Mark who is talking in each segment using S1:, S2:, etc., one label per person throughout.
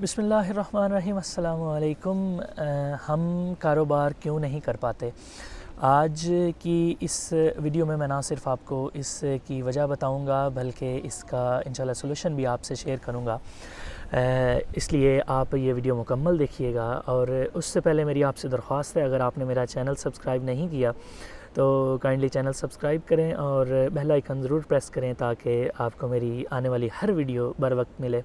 S1: बिस्मिल्लाहिर्रहमानिर्रहीम। अस्सलाम वालेकुम। हम कारोबार क्यों नहीं कर पाते। आज की इस वीडियो में मैं ना सिर्फ आपको इसकी वजह बताऊंगा बल्कि इसका इंशाल्लाह सॉल्यूशन भी आपसे शेयर करूंगा, इसलिए आप ये वीडियो मुकम्मल देखिएगा। और उससे पहले मेरी आपसे दरख्वास्त है, अगर आपने मेरा चैनल सब्सक्राइब नहीं किया तो काइंडली चैनल सब्सक्राइब करें और बेल आइकन ज़रूर प्रेस करें ताकि आपको मेरी आने वाली हर वीडियो बर वक्त मिले।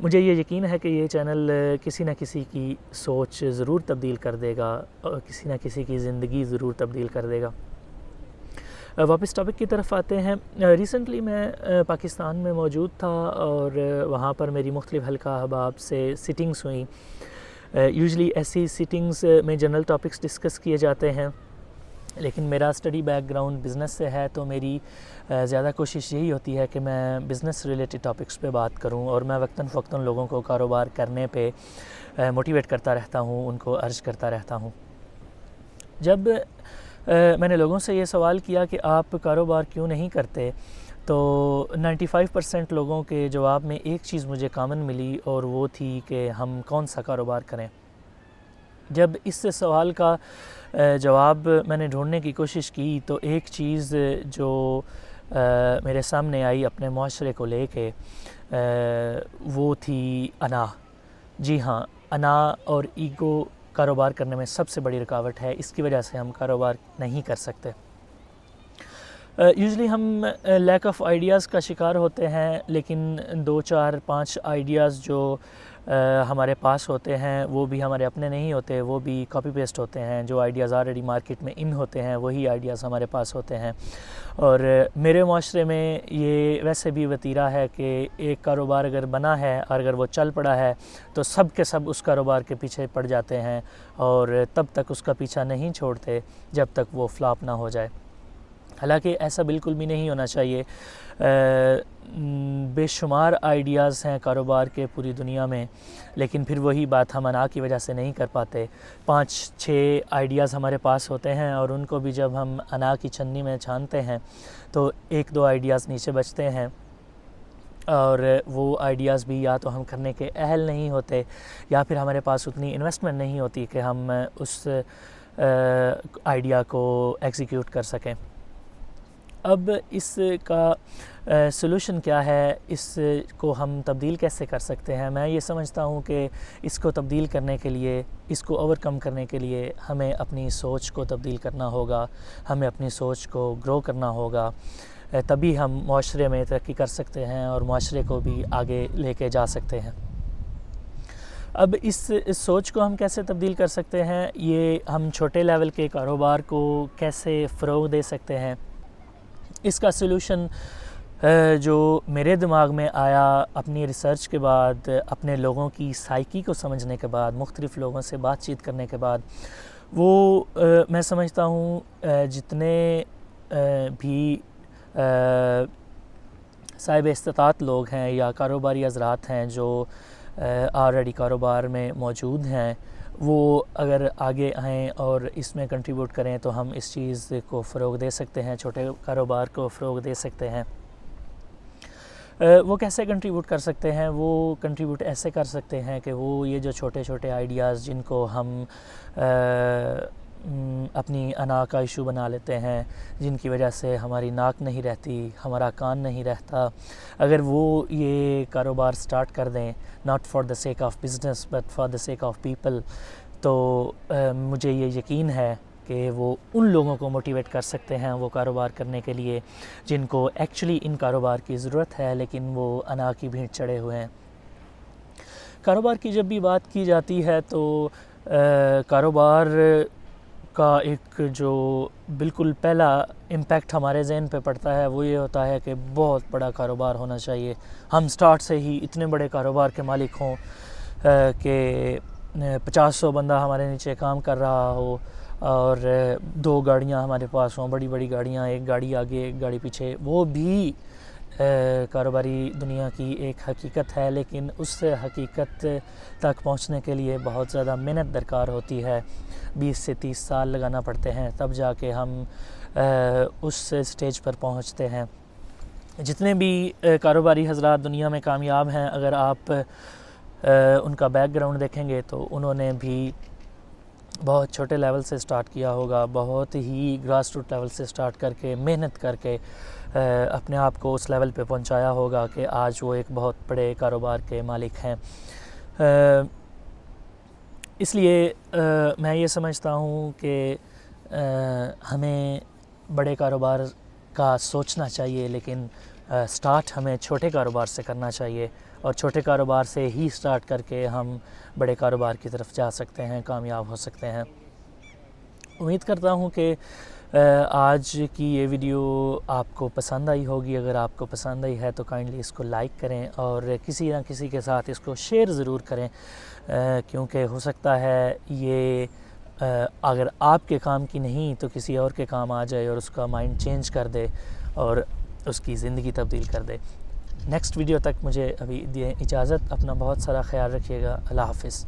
S1: मुझे ये यकीन है कि ये चैनल किसी न किसी की सोच ज़रूर तब्दील कर देगा और किसी न किसी की ज़िंदगी ज़रूर तब्दील कर देगा। वापस टॉपिक की तरफ आते हैं। रिसेंटली मैं पाकिस्तान में मौजूद था और वहाँ पर मेरी मुख्तलिफ़ हल्का अहबाब से सिटिंग्स हुई। यूजुअली ऐसी सिटिंग्स में जनरल टॉपिक्स डिस्कस किए जाते हैं, लेकिन मेरा स्टडी बैकग्राउंड बिज़नेस से है तो मेरी ज़्यादा कोशिश यही होती है कि मैं बिज़नेस रिलेटेड टॉपिक्स पे बात करूं और मैं वक्तन फ़वक्तन लोगों को कारोबार करने पे मोटिवेट करता रहता हूं, उनको अर्ज करता रहता हूं। जब मैंने लोगों से ये सवाल किया कि आप कारोबार क्यों नहीं करते, तो 95% लोगों के जवाब में एक चीज़ मुझे कॉमन मिली और वो थी कि हम कौन सा कारोबार करें। जब इस सवाल का जवाब मैंने ढूंढने की कोशिश की तो एक चीज़ जो मेरे सामने आई अपने माशरे को लेके, वो थी अना। जी हाँ, अना और ईगो कारोबार करने में सबसे बड़ी रुकावट है। इसकी वजह से हम कारोबार नहीं कर सकते। यूजुअली हम लैक ऑफ आइडियाज़ का शिकार होते हैं, लेकिन 2, 4, 5 आइडियाज़ जो हमारे पास होते हैं वो भी हमारे अपने नहीं होते, वो भी कॉपी पेस्ट होते हैं। जो आइडियाज़ ऑलरेडी मार्केट में इन होते हैं वही आइडियाज़ हमारे पास होते हैं। और मेरे माशरे में ये वैसे भी वतीरा है कि एक कारोबार अगर बना है और अगर वो चल पड़ा है तो सब के सब उस कारोबार के पीछे पड़ जाते हैं और तब तक उसका पीछा नहीं छोड़ते जब तक वो फ्लॉप ना हो जाए। हालांकि ऐसा बिल्कुल भी नहीं होना चाहिए। बेशुमार आइडियाज़ हैं कारोबार के पूरी दुनिया में, लेकिन फिर वही बात हम अना की वजह से नहीं कर पाते। 5-6 आइडियाज़ हमारे पास होते हैं और उनको भी जब हम अना की छन्नी में छानते हैं तो 1-2 आइडियाज़ नीचे बचते हैं और वो आइडियाज़ भी या तो हम करने के अहल नहीं होते या फिर हमारे पास उतनी इन्वेस्टमेंट नहीं होती कि हम उस आइडिया को एग्जीक्यूट कर सकें। अब इसका सॉल्यूशन क्या है, इसको हम तब्दील कैसे कर सकते हैं। मैं ये समझता हूँ कि इसको तब्दील करने के लिए, इसको ओवरकम करने के लिए हमें अपनी सोच को तब्दील करना होगा, हमें अपनी सोच को ग्रो करना होगा, तभी हम माशरे में तरक्की कर सकते हैं और माशरे को भी आगे लेके जा सकते हैं। अब इस सोच को हम कैसे तब्दील कर सकते हैं, ये हम छोटे लेवल के कारोबार को कैसे फ़रोग़ दे सकते हैं, इसका सॉल्यूशन जो मेरे दिमाग में आया अपनी रिसर्च के बाद, अपने लोगों की साइकी को समझने के बाद, मुख्तलिफ़ लोगों से बातचीत करने के बाद, वो मैं समझता हूँ जितने भी साहिब इस्तात लोग हैं या कारोबारी हज़रात हैं जो ऑलरेडी कारोबार में मौजूद हैं, वो अगर आगे आएँ और इसमें कंट्रीब्यूट करें तो हम इस चीज़ को फ़रोग़ दे सकते हैं, छोटे कारोबार को फ़रोग़ दे सकते हैं। वो कैसे कंट्रीब्यूट कर सकते हैं? वो कंट्रीब्यूट ऐसे कर सकते हैं कि वो ये जो छोटे छोटे आइडियाज़ जिनको हम अपनी अना का इशू बना लेते हैं, जिनकी वजह से हमारी नाक नहीं रहती, हमारा कान नहीं रहता, अगर वो ये कारोबार स्टार्ट कर दें, not for the sake of business but for the sake of people, तो मुझे ये यकीन है कि वो उन लोगों को मोटिवेट कर सकते हैं वो कारोबार करने के लिए जिनको एक्चुअली इन कारोबार की ज़रूरत है, लेकिन वो अना की भीड़ चढ़े हुए हैं। कारोबार की जब भी बात की जाती है तो कारोबार का एक जो बिल्कुल पहला इम्पैक्ट हमारे ज़हन पे पड़ता है वो ये होता है कि बहुत बड़ा कारोबार होना चाहिए। हम स्टार्ट से ही इतने बड़े कारोबार के मालिक हों कि 50-100 बंदा हमारे नीचे काम कर रहा हो और 2 गाड़ियां हमारे पास हों, बड़ी बड़ी गाड़ियां, एक गाड़ी आगे एक गाड़ी पीछे। वो भी कारोबारी दुनिया की एक हकीकत है, लेकिन उस हकीकत तक पहुंचने के लिए बहुत ज़्यादा मेहनत दरकार होती है। 20 से 30 साल लगाना पड़ते हैं, तब जाके हम उस स्टेज पर पहुंचते हैं। जितने भी कारोबारी हज़रात दुनिया में कामयाब हैं, अगर आप ان کا بیک گراؤنڈ دیکھیں گے تو انہوں نے بھی بہت چھوٹے لیول سے سٹارٹ کیا ہوگا، بہت ہی گراس روٹ لیول سے سٹارٹ کر کے محنت کر کے اپنے آپ کو اس لیول پہ پہنچایا ہوگا کہ آج وہ ایک بہت بڑے کاروبار کے مالک ہیں۔ اس لیے میں یہ سمجھتا ہوں کہ ہمیں بڑے کاروبار کا سوچنا چاہیے، لیکن سٹارٹ ہمیں چھوٹے کاروبار سے کرنا چاہیے، اور چھوٹے کاروبار سے ہی سٹارٹ کر کے ہم بڑے کاروبار کی طرف جا سکتے ہیں، کامیاب ہو سکتے ہیں۔ امید کرتا ہوں کہ آج کی یہ ویڈیو آپ کو پسند آئی ہوگی۔ اگر آپ کو پسند آئی ہے تو کائنڈلی اس کو لائک کریں اور کسی نہ کسی کے ساتھ اس کو شیئر ضرور کریں، کیونکہ ہو سکتا ہے یہ اگر آپ کے کام کی نہیں تو کسی اور کے کام آ جائے اور اس کا مائنڈ چینج کر دے اور اس کی زندگی تبدیل کر دے۔ نیکسٹ ویڈیو تک مجھے ابھی دیں اجازت، اپنا بہت سارا خیال رکھیے گا۔ اللہ حافظ۔